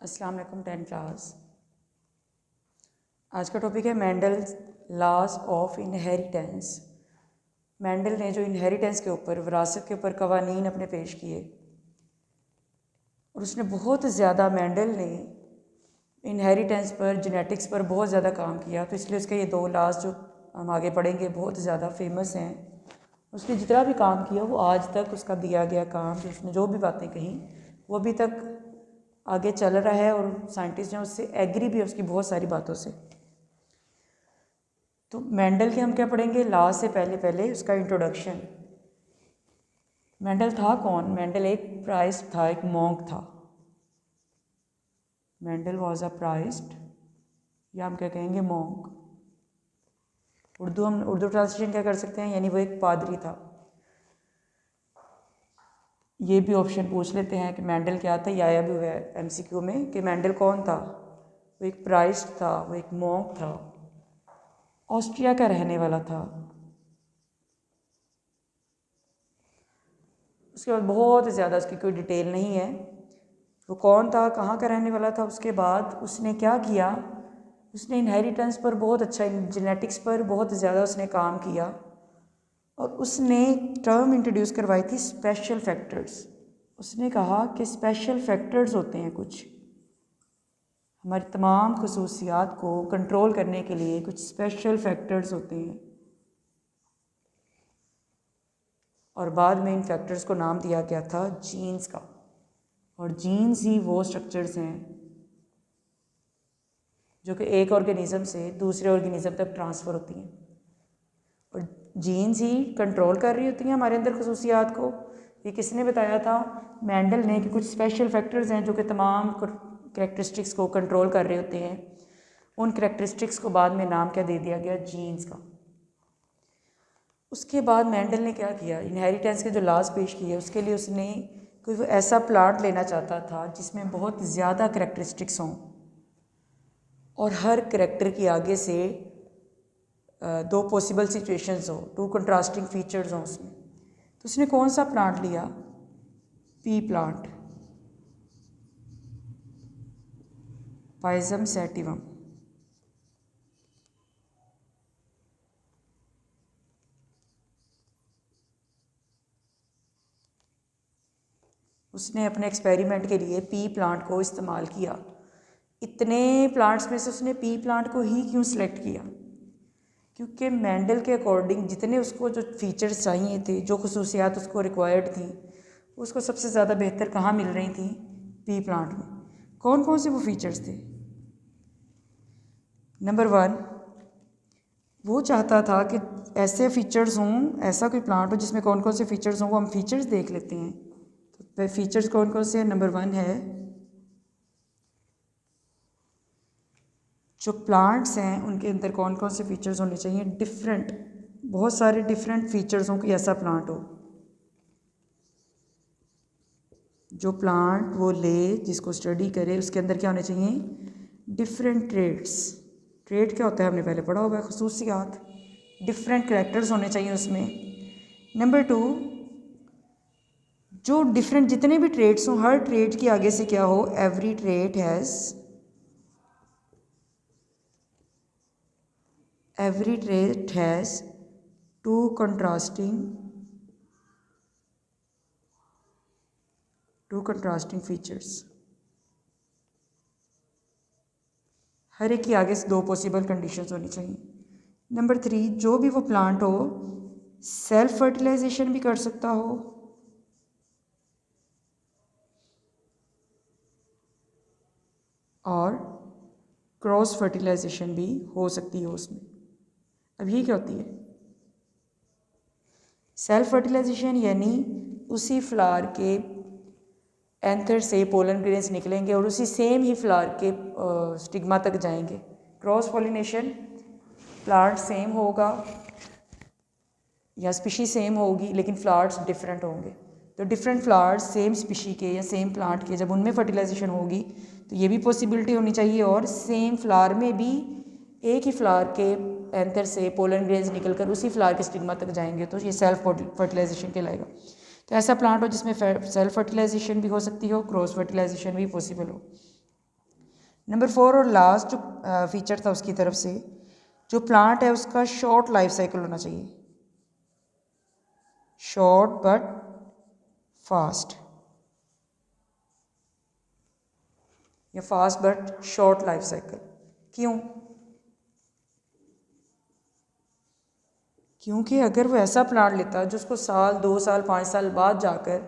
अस्सलाम वालेकुम 10 क्लास। आज का टॉपिक है Mendel laws of inheritance. Mendel ने जो इनहेरिटेंस के ऊपर, विरासत के ऊपर कवानीन अपने पेश किए, और उसने बहुत ज़्यादा, मेंडल ने इनहेरिटेंस पर, जेनेटिक्स पर बहुत ज़्यादा काम किया। तो इसलिए उसके ये दो लॉज जो हम आगे पढ़ेंगे बहुत ज़्यादा फेमस हैं। उसने जितना भी काम किया वो आज तक उसका दिया गया काम, उसने जो भी बातें कही वो अभी तक आगे चल रहा है और साइंटिस्ट हैं उससे एग्री भी है उसकी बहुत सारी बातों से। तो मेंडल के हम क्या पढ़ेंगे, लॉ से पहले पहले उसका इंट्रोडक्शन। मेंडल था कौन? मेंडल एक प्राइस्ट था, एक मॉन्क था। मेंडल वॉज अ प्राइस्ट, या हम क्या कहेंगे, मॉन्क। हम उर्दू ट्रांसलेशन क्या कर सकते हैं, यानी वो एक पादरी था। ये भी ऑप्शन पूछ लेते हैं कि मेंडल क्या था, या आया भी हुआ है MCQ में कि मेंडल कौन था। वो एक प्राइस्ट था, वो एक मॉन्क था, ऑस्ट्रिया का रहने वाला था। उसके बाद बहुत ज़्यादा उसकी कोई डिटेल नहीं है, वो कौन था, कहाँ का रहने वाला था। उसके बाद उसने क्या किया, उसने इनहेरिटेंस पर बहुत अच्छा, जेनेटिक्स पर बहुत ज़्यादा उसने काम किया, और उसने टर्म इंट्रोड्यूस करवाई थी स्पेशल फैक्टर्स। उसने कहा कि स्पेशल फैक्टर्स होते हैं कुछ, हमारी तमाम खसूसियात को कंट्रोल करने के लिए कुछ स्पेशल फैक्टर्स होते हैं, और बाद में इन फैक्टर्स को नाम दिया गया था जीन्स का। और जीन्स ही वो स्ट्रक्चर्स हैं जो कि एक ऑर्गेनिज़म से दूसरे ऑर्गेनिज़म तक ट्रांसफ़र होती हैं, और जीन्स ही कंट्रोल कर रही होती हैं हमारे अंदर खसूसियात को। ये किसने बताया था? मेंडल ने, कि कुछ स्पेशल फैक्टर्स हैं जो कि तमाम करैक्टरिस्टिक्स को कंट्रोल कर रहे होते हैं। उन करैक्टरिस्टिक्स को बाद में नाम क्या दे दिया गया? जीन्स का। उसके बाद मेंडल ने क्या किया, इनहेरिटेंस के जो लॉज पेश किए उसके लिए उसने कोई वो ऐसा प्लांट लेना चाहता था जिसमें बहुत ज़्यादा करैक्टरिस्टिक्स हों, और हर करैक्टर की आगे से दो पॉसिबल सिचुएशंस हो, टू कंट्रास्टिंग फीचर्स हों उसमें। तो उसने कौन सा प्लांट लिया? पी प्लांट, पाइजम सैटिवम। उसने अपने एक्सपेरिमेंट के लिए पी प्लांट को इस्तेमाल किया। इतने प्लांट्स में से उसने पी प्लांट को ही क्यों सिलेक्ट किया? क्योंकि मेंडल के अकॉर्डिंग जितने उसको जो फीचर्स चाहिए थे, जो खसूसियात उसको रिक्वायर्ड थी, उसको सबसे ज़्यादा बेहतर कहाँ मिल रही थी? पी प्लांट में। कौन कौन से वो फीचर्स थे? नंबर 1, वो चाहता था कि ऐसे फीचर्स हों, ऐसा कोई प्लांट हो जिसमें कौन कौन से फीचर्स हों, वो हम फीचर्स देख लेते हैं। तो फीचर्स कौन कौन से हैं? नंबर 1 है, जो प्लांट्स हैं उनके अंदर कौन कौन से फीचर्स होने चाहिए? डिफरेंट, बहुत सारे डिफरेंट फीचर्स हों, कोई ऐसा प्लांट हो। जो प्लांट वो ले, जिसको स्टडी करे, उसके अंदर क्या होने चाहिए? Different trades. ट्रेड क्या होता है हमने पहले पढ़ा हुआ है, खसूसियात। डिफरेंट करैक्टर्स होने चाहिए उसमें। नंबर 2, जो डिफरेंट जितने भी ट्रेड्स हों, हर ट्रेड की आगे से क्या हो? Every trait has, every trait has two contrasting features। हर एक के आगे से दो पॉसिबल कंडीशंस होनी चाहिए। नंबर 3, जो भी वो प्लांट हो सेल्फ फर्टिलाइजेशन भी कर सकता हो, और क्रॉस फर्टिलाइजेशन भी हो सकती है उसमें। अब ये क्या होती है? सेल्फ फर्टिलाइजेशन यानी उसी फ्लावर के एंथर से पोलन ग्रेन्स निकलेंगे और उसी सेम ही फ्लावर के स्टिग्मा तक जाएंगे। क्रॉस पॉलिनेशन, प्लांट सेम होगा या स्पीशी सेम होगी लेकिन फ्लावर्स डिफरेंट होंगे। तो डिफरेंट फ्लावर्स सेम स्पीशी के या सेम प्लांट के जब उनमें फर्टिलाइजेशन होगी तो ये भी पॉसिबिलिटी होनी चाहिए, और सेम फ्लावर में भी एक ही फ्लावर के एंथर से पोलन ग्रेन्स निकलकर उसी फ्लावर के स्टिग्मा तक जाएंगे, तो ये सेल्फ फर्टिलाइजेशन कहलाएगा। तो ऐसा प्लांट हो जिसमें सेल्फ फर्टिलाइजेशन भी हो सकती हो, क्रॉस फर्टिलाइजेशन भी पॉसिबल हो। नंबर 4 और लास्ट जो फीचर था उसकी तरफ से, जो प्लांट है उसका शॉर्ट लाइफ साइकिल होना चाहिए, शॉर्ट बट फास्ट, या fast but short life cycle. क्यों? क्योंकि अगर वो ऐसा प्लांट लेता जो उसको साल 2 साल 5 साल बाद जाकर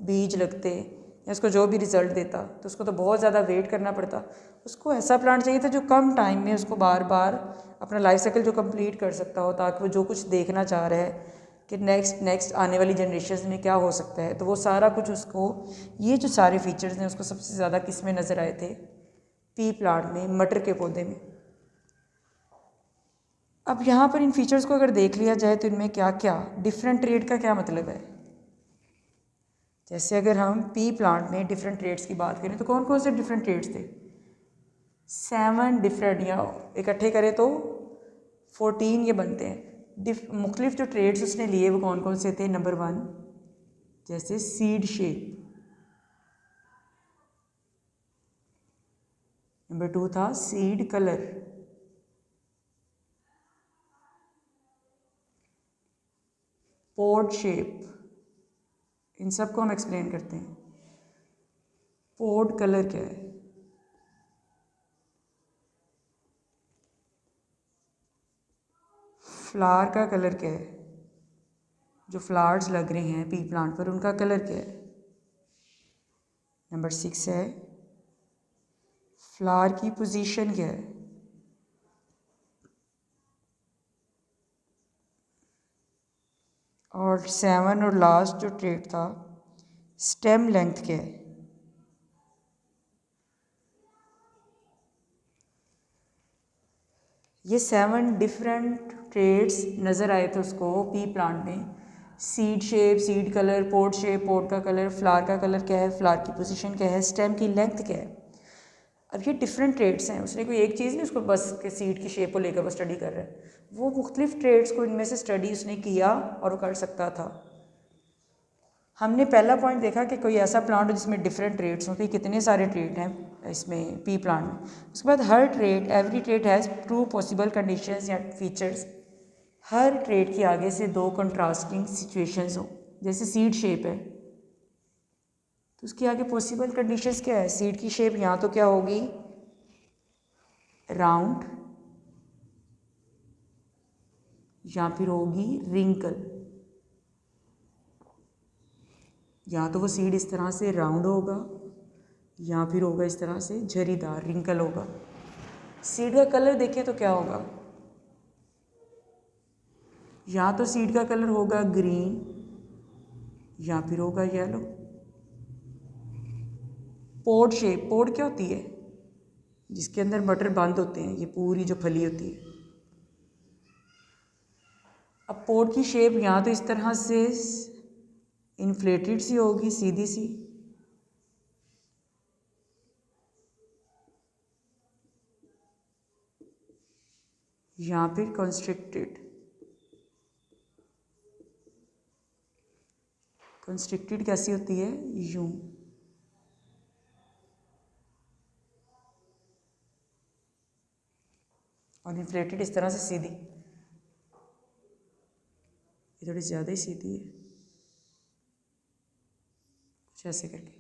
बीज लगते या उसको जो भी रिज़ल्ट देता, तो उसको तो बहुत ज़्यादा वेट करना पड़ता। उसको ऐसा प्लांट चाहिए था जो कम टाइम में उसको बार बार अपना लाइफ साइकिल जो कंप्लीट कर सकता हो, ताकि वो जो कुछ देखना चाह रहा है कि नेक्स्ट आने वाली जनरेशन में क्या हो सकता है, तो वो सारा कुछ उसको, ये जो सारे फीचर्स हैं उसको सबसे ज़्यादा किस में नज़र आए थे? पी प्लांट में, मटर के पौधे में। अब यहाँ पर इन फीचर्स को अगर देख लिया जाए तो इनमें क्या क्या डिफरेंट ट्रेड का क्या मतलब है। जैसे अगर हम पी प्लांट में डिफरेंट ट्रेड्स की बात करें तो कौन कौन से डिफरेंट ट्रेड्स थे? 7 डिफरेंट, या इकट्ठे करें तो 14 ये बनते हैं। मुख्तलिफ जो ट्रेड्स उसने लिए वो कौन कौन से थे? नंबर 1 जैसे सीड शेप, नंबर 2 था सीड कलर, पोड शेप, इन सब को हम एक्सप्लेन करते हैं। पोड कलर क्या है? फ्लावर का कलर क्या है? जो फ्लावर्स लग रहे हैं पी प्लांट पर उनका कलर क्या है? नंबर 6 है फ्लावर की पोजीशन क्या है? और 7 और लास्ट जो ट्रेड था स्टेम लेंथ क्या है? ये 7 डिफरेंट ट्रेड्स नज़र आए थे उसको पी प्लांट में। सीड शेप, सीड कलर, पोड शेप, पोड का कलर, फ्लावर का कलर क्या है, फ्लावर की पोजीशन क्या है, स्टेम की लेंथ क्या है। अब ये डिफरेंट ट्रेड्स हैं, उसने कोई एक चीज़ नहीं उसको बस के सीड की शेप को लेकर वो स्टडी कर रहा है, वो मुख्तलिफ ट्रेड्स को इनमें से स्टडी उसने किया और वो कर सकता था। हमने पहला पॉइंट देखा कि कोई ऐसा प्लांट हो जिसमें डिफरेंट ट्रेड्स हों, तो कितने सारे ट्रेड हैं इसमें पी प्लांट में। उसके बाद हर trait, every trait has 2 possible conditions या फीचर्स। हर ट्रेड के आगे से 2 कंट्रास्टिंग सिचुएशंस हो। जैसे सीड शेप है तो उसके आगे पॉसिबल कंडीशंस क्या है? सीड की शेप यहाँ तो क्या होगी? राउंड, या फिर होगी रिंकल। या तो वो सीड इस तरह से राउंड होगा या फिर होगा इस तरह से झरीदार, रिंकल होगा। सीड का कलर देखें तो क्या होगा? या तो सीड का कलर होगा ग्रीन या फिर होगा येलो। पोड शेप, पोड क्या होती है? जिसके अंदर मटर बंद होते हैं, ये पूरी जो फली होती है। अब पोड की शेप यहाँ तो इस तरह से इन्फ्लेटेड सी होगी, सीधी सी, या फिर कंस्ट्रिक्टेड। कंस्ट्रिक्टेड कैसी होती है? यूं। और इन्फ्लेटेड इस तरह से सीधी, ये थोड़ी ज़्यादा ही सीधी है, कुछ ऐसे करके।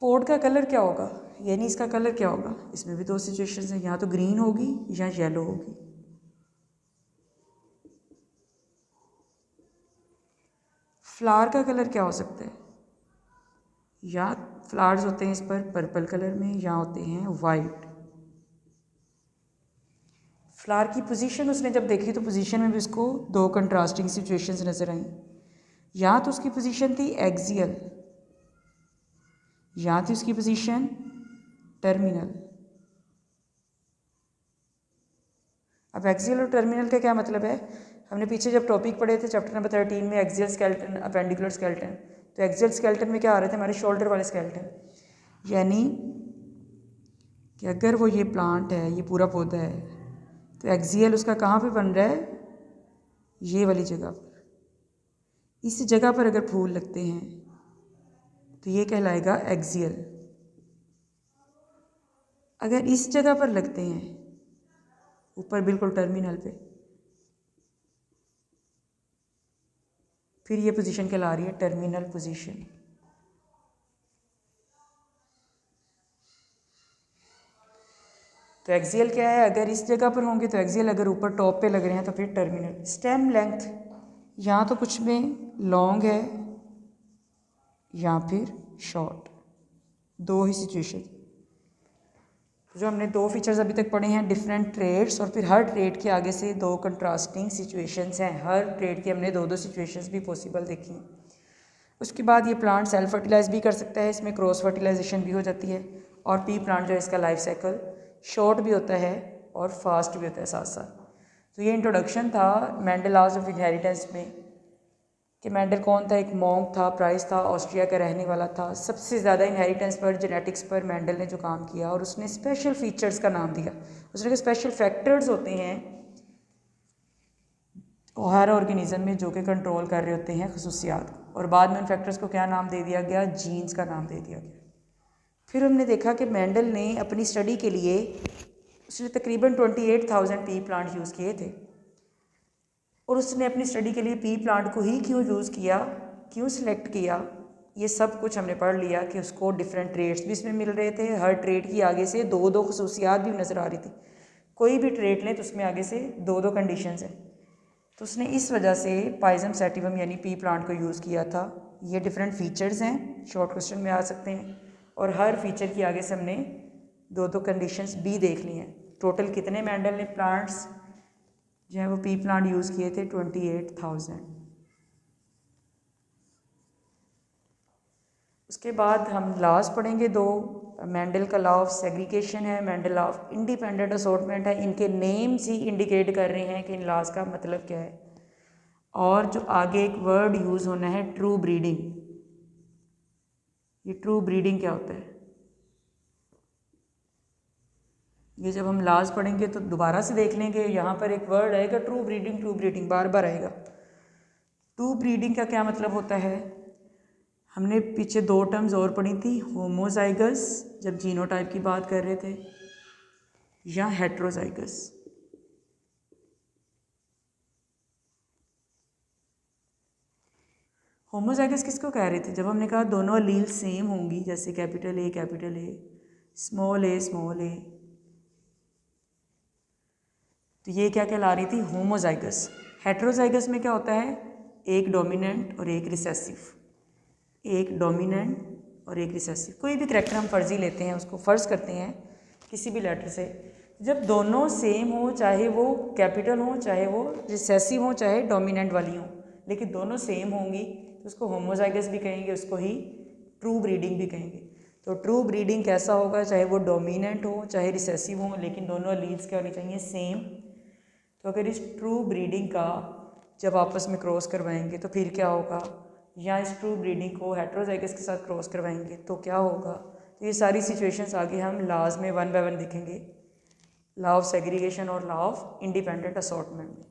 पोड का कलर क्या होगा? यानी इसका कलर क्या होगा? इसमें भी 2 सिचुएशंस हैं, या तो ग्रीन होगी या येलो होगी। फ्लावर का कलर क्या हो सकता है? या फ्लावर्स होते हैं इस पर पर्पल कलर में या होते हैं वाइट। फ्लावर की पोजीशन उसने जब देखी तो पोजीशन में भी उसको 2 कंट्रास्टिंग सिचुएशंस नज़र आई। या तो उसकी पोजीशन थी एक्सियल, या थी उसकी पोजीशन टर्मिनल। अब एक्सियल और टर्मिनल का क्या मतलब है? हमने पीछे जब टॉपिक पढ़े थे चैप्टर नंबर 13 में एक्सियल स्केलेटन, अपेंडिकुलर स्केलेटन, तो एक्सियल स्केलेटन में क्या आ रहे थे? हमारे शोल्डर वाले स्केलेटन। यानी कि अगर वो ये प्लांट है, ये पूरा पौधा है, तो एक्सियल उसका कहाँ पे बन रहा है? ये वाली जगह पर। इस जगह पर अगर फूल लगते हैं तो ये कहलाएगा एक्सियल। अगर इस जगह पर लगते हैं ऊपर बिल्कुल टर्मिनल पे, फिर ये पोजीशन कहला रही है टर्मिनल पोजीशन। तो एक्सियल क्या है, अगर इस जगह पर होंगे तो एक्सियल, अगर ऊपर टॉप पे लग रहे हैं तो फिर टर्मिनल। स्टेम लेंथ यहाँ तो कुछ में लॉन्ग है या फिर शॉर्ट, दो ही सिचुएशन। जो हमने दो फीचर्स अभी तक पढ़े हैं, डिफरेंट ट्रेड्स, और फिर हर ट्रेड के आगे से दो कंट्रास्टिंग सिचुएशंस हैं। हर ट्रेड की हमने दो दो सिचुएशंस भी पॉसिबल देखी। उसके बाद ये प्लांट सेल्फ फर्टिलाइज भी कर सकता है, इसमें क्रॉस फर्टिलाइजेशन भी हो जाती है। और पी प्लांट जो है इसका लाइफ साइकिल शॉर्ट भी होता है और फास्ट भी होता है साथ साथ। तो ये इंट्रोडक्शन था मेंडल लॉज ऑफ इनहेरिटेंस में, कि मेंडल कौन था, एक मॉन्क था, प्राइस था, ऑस्ट्रिया का रहने वाला था। सबसे ज़्यादा इनहेरिटेंस पर, जेनेटिक्स पर मेंडल ने जो काम किया, और उसने स्पेशल फीचर्स का नाम दिया। उसने स्पेशल फैक्टर्स होते हैं हर ऑर्गेनिज्म में जो कि कंट्रोल कर रहे होते हैं खसूसियात को, और बाद में उन फैक्टर्स को क्या नाम दे दिया गया, जीन्स का नाम दे दिया गया। फिर हमने देखा कि मेंडल ने अपनी स्टडी के लिए उसने तकरीबन 28,000 पी प्लांट यूज़ किए थे, और उसने अपनी स्टडी के लिए पी प्लांट को ही क्यों यूज़ किया, क्यों सिलेक्ट किया, ये सब कुछ हमने पढ़ लिया कि उसको डिफरेंट ट्रेड्स भी इसमें मिल रहे थे। हर ट्रेड की आगे से दो दो खसूसियात भी नज़र आ रही थी। कोई भी ट्रेड लें तो उसमें आगे से दो दो कंडीशंस हैं। तो उसने इस वजह से पाइजम सैटिवम यानी पी प्लांट को यूज़ किया था। ये डिफरेंट फीचर्स हैं, शॉर्ट क्वेश्चन में आ सकते हैं, और हर फीचर की आगे से हमने दो दो कंडीशंस भी देख ली हैं। टोटल कितने मेंडल ने प्लांट्स जो है वो पी प्लांट यूज़ किए थे, 28,000। उसके बाद हम लॉज पढ़ेंगे दो। मेंडल का लॉ ऑफ सेग्रीगेशन है, Mendel law of independent assortment है। इनके नेम्स ही इंडिकेट कर रहे हैं कि इन लॉज का मतलब क्या है। और जो आगे एक वर्ड यूज़ होना है, ट्रू ब्रीडिंग। ये ट्रू ब्रीडिंग क्या होता है, ये जब हम लॉज पढ़ेंगे तो दोबारा से देख लेंगे। यहाँ पर एक वर्ड आएगा ट्रू ब्रीडिंग, ट्रू ब्रीडिंग बार बार आएगा। ट्रू ब्रीडिंग का क्या मतलब होता है, हमने पीछे दो टर्म्स और पढ़ी थी, होमोजाइगस जब जीनोटाइप की बात कर रहे थे, या हेट्रोजाइगस। होमोजाइगस किसको कह रहे थे, जब हमने कहा दोनों अलील सेम होंगी, जैसे कैपिटल ए, स्मॉल ए, तो ये क्या कहला रही थी, होमोजाइगस। हेट्रोजाइगस में क्या होता है, एक डोमिनेंट और एक रिसेसिव, एक डोमिनेंट और एक रिसेसिव। कोई भी करैक्टर हम फर्जी लेते हैं, उसको फ़र्ज करते हैं किसी भी लेटर से, जब दोनों सेम हो, चाहे वो कैपिटल हो, चाहे वो रिसेसिव हो, चाहे डोमिनेंट वाली हो, लेकिन दोनों सेम होंगी तो उसको होमोजाइगस भी कहेंगे, उसको ही ट्रू ब्रीडिंग भी कहेंगे। तो ट्रू ब्रीडिंग कैसा होगा, चाहे वो डोमिनेंट हो, चाहे रिसेसिव हो, लेकिन दोनों लीड्स क्या होनी चाहिए, सेम। तो अगर इस ट्रू ब्रीडिंग का जब आपस में क्रॉस करवाएंगे तो फिर क्या होगा, या इस ट्रू ब्रीडिंग को हेट्रोजाइगस के साथ क्रॉस करवाएंगे तो क्या होगा। तो ये सारी सिचुएशंस आगे हम लॉज में वन बाय वन देखेंगे, लॉ ऑफ सेग्रीगेशन और लॉ ऑफ इंडिपेंडेंट असॉर्टमेंट में।